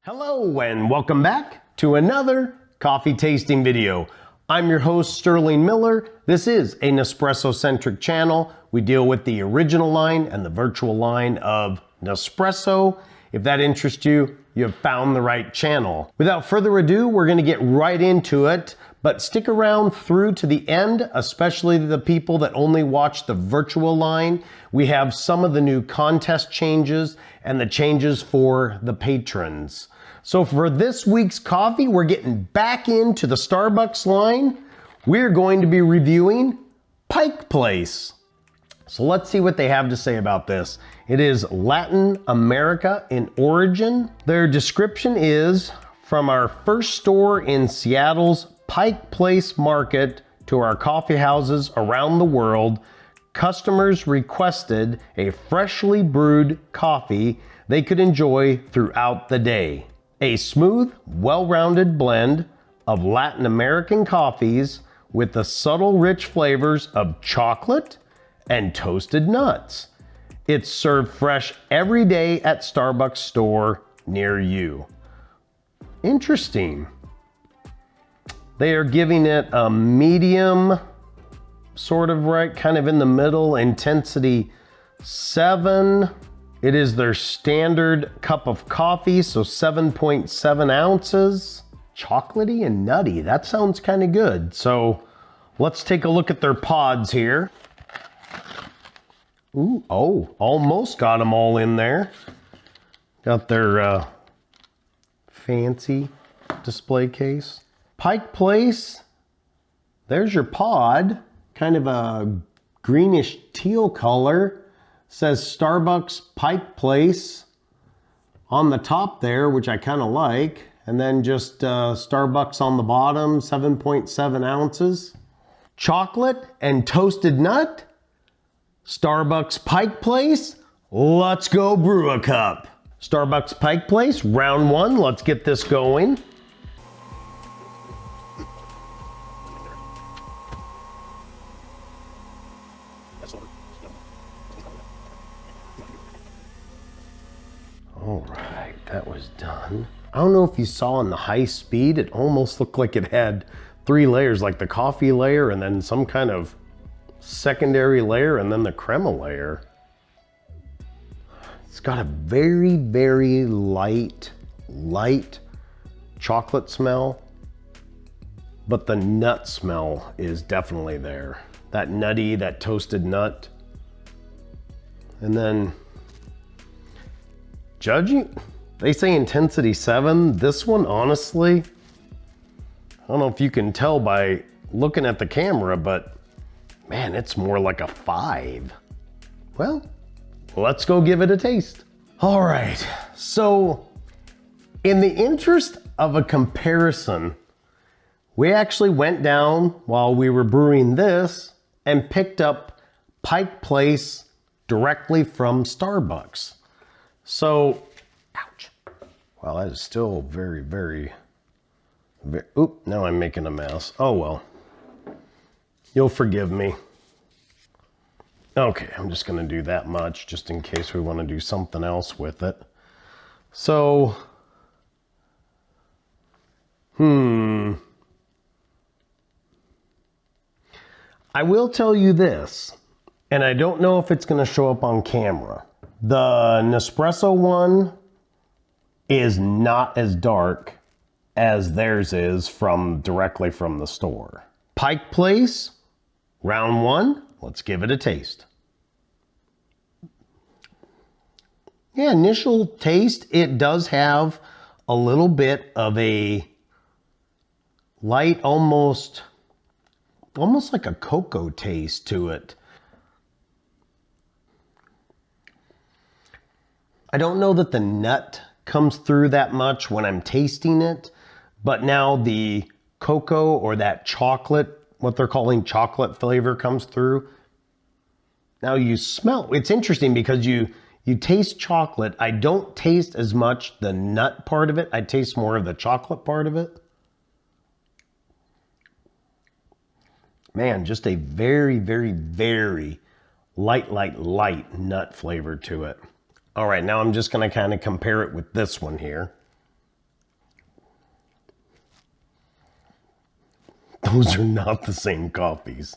Hello and welcome back to another coffee tasting video. I'm your host Sterling Miller. This is a Nespresso centric channel. We deal with the original line and the Vertuo line of Nespresso. If that interests you, you have found the right channel. Without further ado, we're going to get right into it, but stick around through to the end, especially the people that only watch the Vertuo line. We have some of the new contest changes and the changes for the patrons. So for this week's coffee, we're getting back into the Starbucks line. We're going to be reviewing Pike Place. So let's see what they have to say about this. It is Latin America in origin. Their description is, from our first store in Seattle's Pike Place market to our coffee houses around the world, customers requested a freshly brewed coffee they could enjoy throughout the day. A smooth, well-rounded blend of Latin American coffees with the subtle, rich flavors of chocolate and toasted nuts. It's served fresh every day at Starbucks store near you. Interesting. They are giving it a medium, sort of right, kind of in the middle, intensity 7. It is their standard cup of coffee, so 7.7 ounces. Chocolatey and nutty, that sounds kind of good. So let's take a look at their pods here. Ooh, oh, almost got them all in there. Got their fancy display case. Pike Place, there's your pod, kind of a greenish teal color. Says Starbucks Pike Place on the top there, which I kind of like. And then just Starbucks on the bottom, 7.7 ounces. Chocolate and toasted nut. Starbucks Pike Place. Let's go brew a cup. Starbucks Pike Place, round 1. Let's get this going. All right, that was done. I don't know if you saw in the high speed, it almost looked like it had 3 layers, like the coffee layer and then some kind of secondary layer and then the crema layer. It's got a very, very light chocolate smell, but the nut smell is definitely there. That nutty, that toasted nut. And then, judging, they say intensity 7. This one, honestly, I don't know if you can tell by looking at the camera, but man, it's more like a 5. Well, let's go give it a taste. All right, so in the interest of a comparison, we actually went down while we were brewing this and picked up Pike Place directly from Starbucks. So, ouch. Well, that is still very, very, oop, now I'm making a mess. Oh well, you'll forgive me. Okay, I'm just gonna do that much just in case we wanna do something else with it. So, I will tell you this, and I don't know if it's gonna show up on camera. The Nespresso one is not as dark as theirs is directly from the store. Pike Place, round 1, let's give it a taste. Yeah, initial taste, it does have a little bit of a light, almost like a cocoa taste to it. I don't know that the nut comes through that much when I'm tasting it, but now the cocoa or that chocolate, what they're calling chocolate flavor, comes through. Now you smell, it's interesting because you taste chocolate. I don't taste as much the nut part of it. I taste more of the chocolate part of it. Man, just a very, very, very light nut flavor to it. All right, now I'm just gonna kind of compare it with this one here. those are not the same coffees.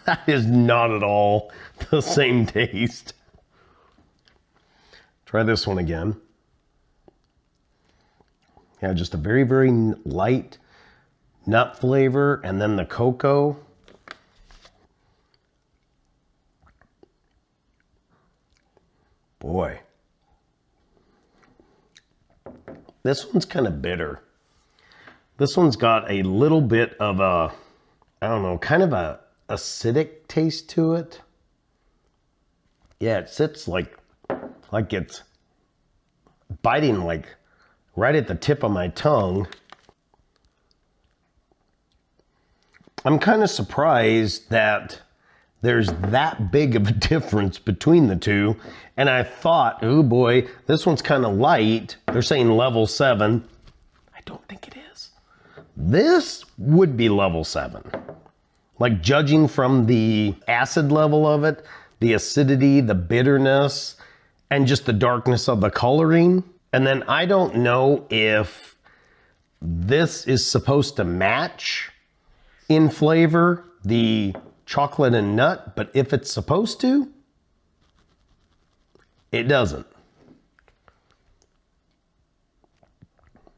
That is not at all the same taste. Try this one again. Yeah, just a very, very light nut flavor, and then the cocoa. Boy. This one's kind of bitter. This one's got a little bit of a, I don't know, kind of a acidic taste to it. Yeah, it sits like it's biting like right at the tip of my tongue. I'm kind of surprised that there's that big of a difference between the two. And I thought, oh boy, this one's kind of light. They're saying level 7. I don't think it is. This would be level 7. Like judging from the acid level of it, the acidity, the bitterness, and just the darkness of the coloring. And then I don't know if this is supposed to match in flavor the chocolate and nut, but if it's supposed to, it doesn't.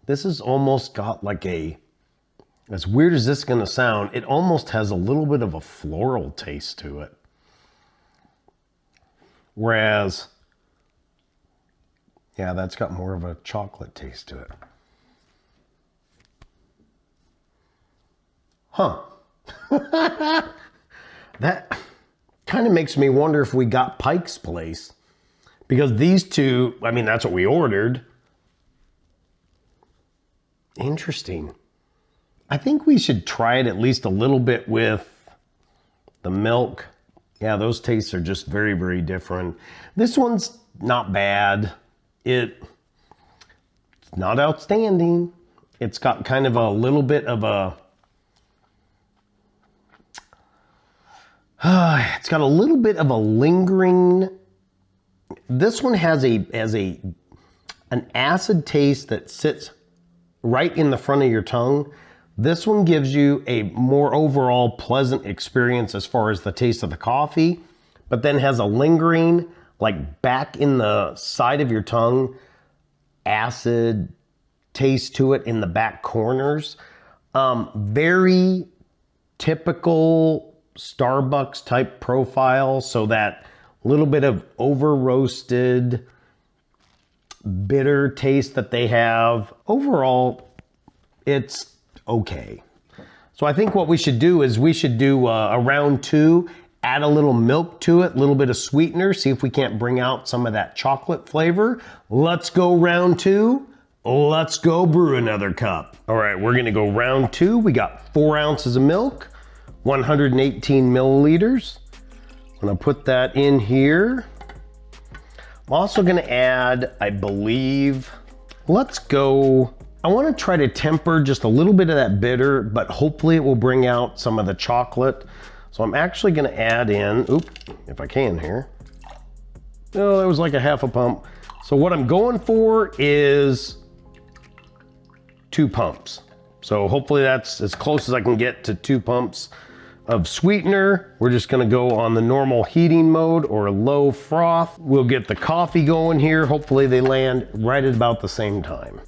This has almost got like a, as weird as this is gonna sound, it almost has a little bit of a floral taste to it. Whereas, yeah, that's got more of a chocolate taste to it. Huh. That kind of makes me wonder if we got Pike's place. Because these two, I mean, that's what we ordered. Interesting. I think we should try it at least a little bit with the milk. Yeah, those tastes are just very, very different. This one's not bad. It's not outstanding. It's got kind of a little bit of a, it's got a little bit of a lingering. This one has an acid taste that sits right in the front of your tongue. This one gives you a more overall pleasant experience as far as the taste of the coffee, but then has a lingering, like back in the side of your tongue, acid taste to it in the back corners. Very typical Starbucks type profile, so that little bit of over roasted bitter taste that they have. Overall, it's okay. So I think what we should do is we should do a round 2, add a little milk to it, a little bit of sweetener, see if we can't bring out some of that chocolate flavor. Let's go round 2. Let's go brew another cup. All right, we're gonna go round 2. We got 4 ounces of milk, 118 milliliters. I'm gonna put that in here. I'm also gonna add, I believe, let's go, I wanna try to temper just a little bit of that bitter, but hopefully it will bring out some of the chocolate. So I'm actually gonna add in, if I can here. Oh, that was like a half a pump. So what I'm going for is 2 pumps. So hopefully that's as close as I can get to 2 pumps of sweetener. We're just gonna go on the normal heating mode or low froth. We'll get the coffee going here. Hopefully they land right at about the same time.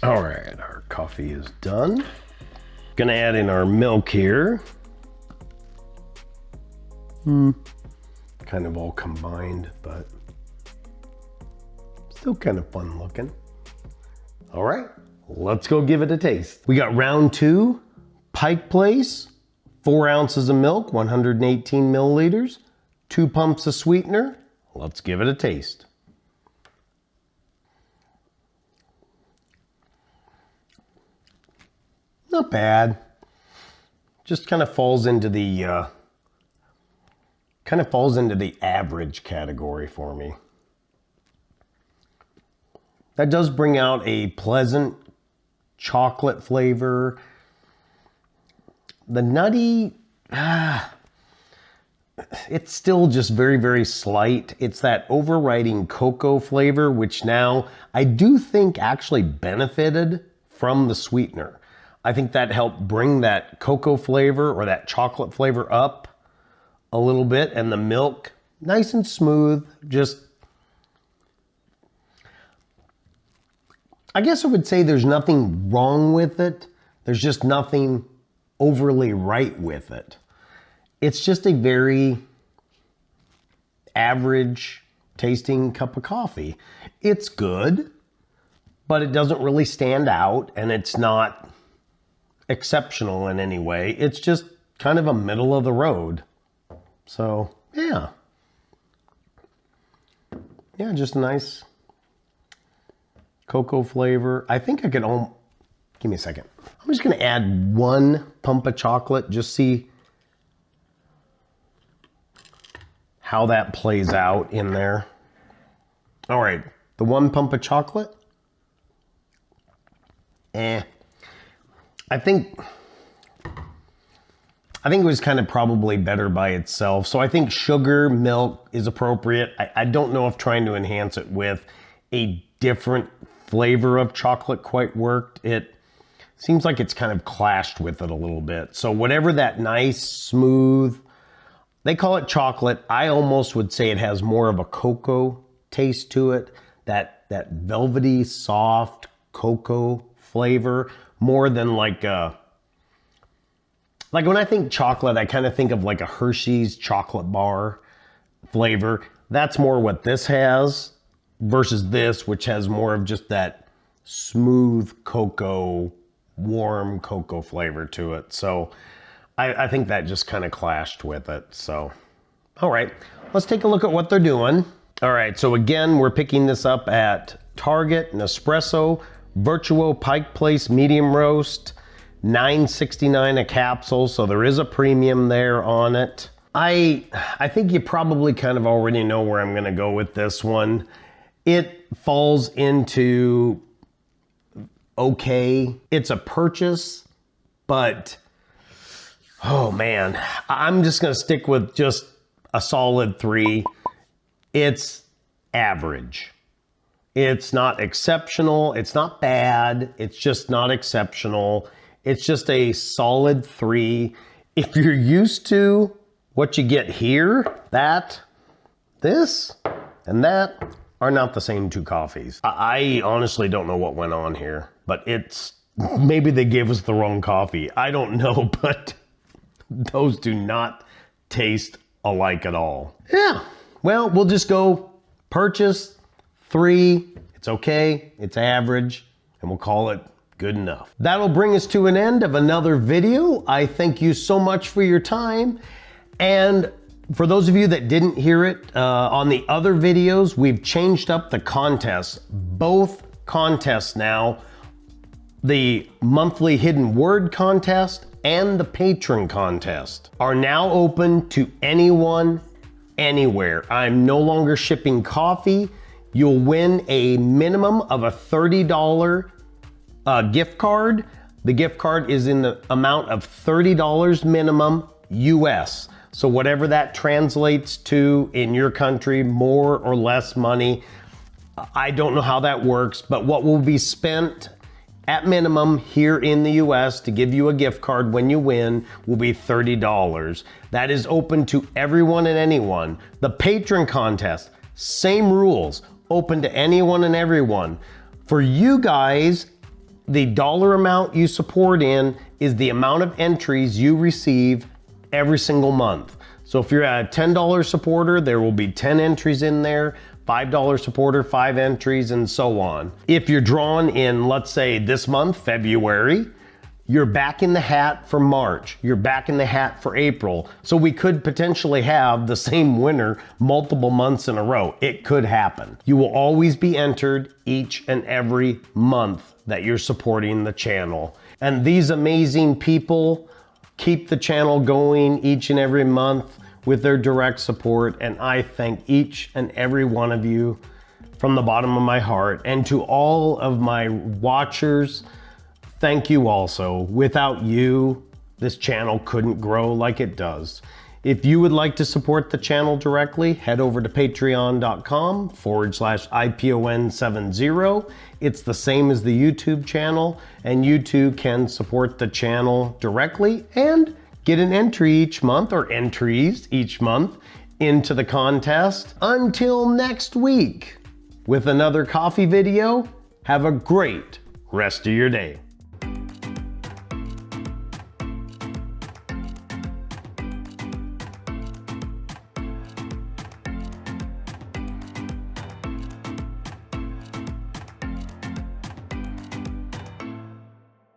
All right, our coffee is done. Gonna add in our milk here. Kind of all combined, but still kind of fun looking. All right, let's go give it a taste. We got round 2, Pike Place, 4 ounces of milk, 118 milliliters, 2 pumps of sweetener. Let's give it a taste. Not bad. Just kind of falls into the average category for me. That does bring out a pleasant chocolate flavor. The nutty, it's still just very, very slight. It's that overriding cocoa flavor, which now I do think actually benefited from the sweetener. I think that helped bring that cocoa flavor or that chocolate flavor up a little bit, and the milk nice and smooth. Just, I guess I would say there's nothing wrong with it. There's just nothing overly right with it. It's just a very average tasting cup of coffee. It's good, but it doesn't really stand out, and it's not exceptional in any way. It's just kind of a middle of the road. So yeah, just a nice cocoa flavor. I think I could give me a second. I'm just gonna add 1 pump of chocolate, just see how that plays out in there. All right, the 1 pump of chocolate. I think it was kind of probably better by itself. So I think sugar, milk is appropriate. I don't know if trying to enhance it with a different flavor of chocolate quite worked. It seems like it's kind of clashed with it a little bit. So whatever that nice, smooth, they call it chocolate. I almost would say it has more of a cocoa taste to it. That velvety, soft cocoa flavor, more than like when I think chocolate, I kind of think of like a Hershey's chocolate bar flavor. That's more what this has versus this, which has more of just that smooth cocoa, warm cocoa flavor to it. So I think that just kind of clashed with it. So, all right, let's take a look at what they're doing. All right, so again, we're picking this up at Target, Nespresso, Vertuo Pike Place medium roast, $9.69 a capsule, so there is a premium there on it. I think you probably kind of already know where I'm gonna go with this one. It falls into okay. It's a purchase, but oh man, I'm just gonna stick with just a solid 3. It's average. It's not exceptional. It's not bad. It's just not exceptional. It's just a solid 3. If you're used to what you get here, this, and that are not the same 2 coffees. I honestly don't know what went on here, but maybe they gave us the wrong coffee. I don't know, but those do not taste alike at all. Yeah, well, we'll just go purchase 3. It's okay, it's average, and we'll call it good enough. That'll bring us to an end of another video. I thank you so much for your time. And for those of you that didn't hear it, on the other videos, we've changed up the contests. Both contests now, the monthly hidden word contest and the patron contest, are now open to anyone, anywhere. I'm no longer shipping coffee. You'll win a minimum of a $30 gift card. The gift card is in the amount of $30 minimum US. So whatever that translates to in your country, more or less money, I don't know how that works, but what will be spent at minimum here in the US to give you a gift card when you win will be $30. That is open to everyone and anyone. The patron contest, same rules, open to anyone and everyone. For you guys, the dollar amount you support in is the amount of entries you receive every single month. So if you're a $10 supporter, there will be 10 entries in there, $5 supporter, 5 entries, and so on. If you're drawn in, let's say this month, February, you're back in the hat for March, you're back in the hat for April. So we could potentially have the same winner multiple months in a row. It could happen. You will always be entered each and every month that you're supporting the channel. And these amazing people keep the channel going each and every month with their direct support, and I thank each and every one of you from the bottom of my heart. And to all of my watchers, thank you also. Without you, this channel couldn't grow like it does. If you would like to support the channel directly, head over to patreon.com/IPON70. It's the same as the YouTube channel, and you too can support the channel directly and get an entry each month, or entries each month, into the contest. Until next week with another coffee video, have a great rest of your day.